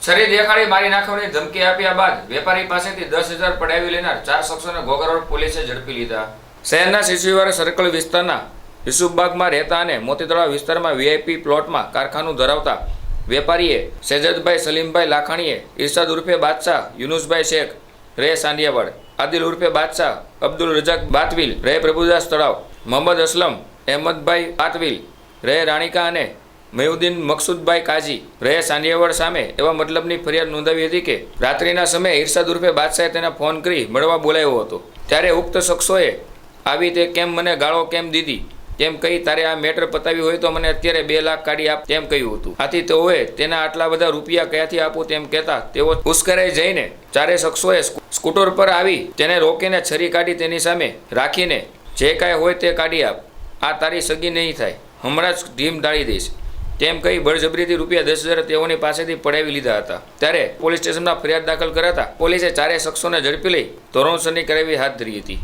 શરીર દેખાડી મારી નાખવાની ધમકી આપ્યા બાદ વેપારી પાસેથી 10,000 પડાવી લેનાર 4 શખ્સોને ઘોઘા પોલીસે ઝડપી લીધા। શહેરના શિશુવાડા સર્કલ વિસ્તારના યુસુફબાગમાં રહેતા અને મોતીતળાવ વિસ્તારમાં વીઆઈપી પ્લોટમાં કારખાનું ધરાવતા વેપારીએ સેજદભાઈ સલીમભાઈ લાખાણીએ ઇરશાદ ઉર્ફે બાદશાહ, યુનુસભાઈ શેખ રહે સાંડિયાવાડ, આદિલ ઉર્ફે બાદશાહ, અબ્દુલ રજાક બાતવિલ રહે પ્રભુદાસ તળાવ, મોહમ્મદ અસલમ અહેમદભાઈ બાતવિલ રહે રાણીકા અને મયુદ્દીન મકસૂદભાઈ કાજી રહે સાંડિયાવાડ સામે એવા મતલબની ફરિયાદ નોંધાવી હતી કે રાત્રિના સમયે ઇરશાદ ઉર્ફે બાદશાહે તેને ફોન કરી મળવા બોલાવ્યો હતો। ત્યારે ઉક્ત શખ્સોએ આવી તે કેમ મને ગાળો કેમ દીધી તેમ કહી તારે આ મેટર પતાવી હોય તો મને અત્યારે 2 લાખ કાઢી આપ તેમ કહ્યું હતું। આથી તેઓએ તેના આટલા બધા રૂપિયા ક્યાંથી આપું તેમ કહેતા તેઓ ઉશ્કેરાઈ જઈને 4 શખ્સોએ સ્કૂટર પર આવી તેને રોકીને છરી કાઢી તેની સામે રાખીને જે કાંઈ હોય તે કાઢી આપ, આ તારી સગી નહીં થાય, હમણાં જ ઢીમ ડાળી દઈશ તેમ કહી બળજબરીથી રૂપિયા 10,000 તેઓની પાસેથી પડાવી લીધા હતા। ત્યારે પોલીસ સ્ટેશનમાં ફરિયાદ દાખલ કરાતા પોલીસે 4 શખ્સોને ઝડપી લઈ ધોરણસરની કાર્યવાહી હાથ ધરી હતી।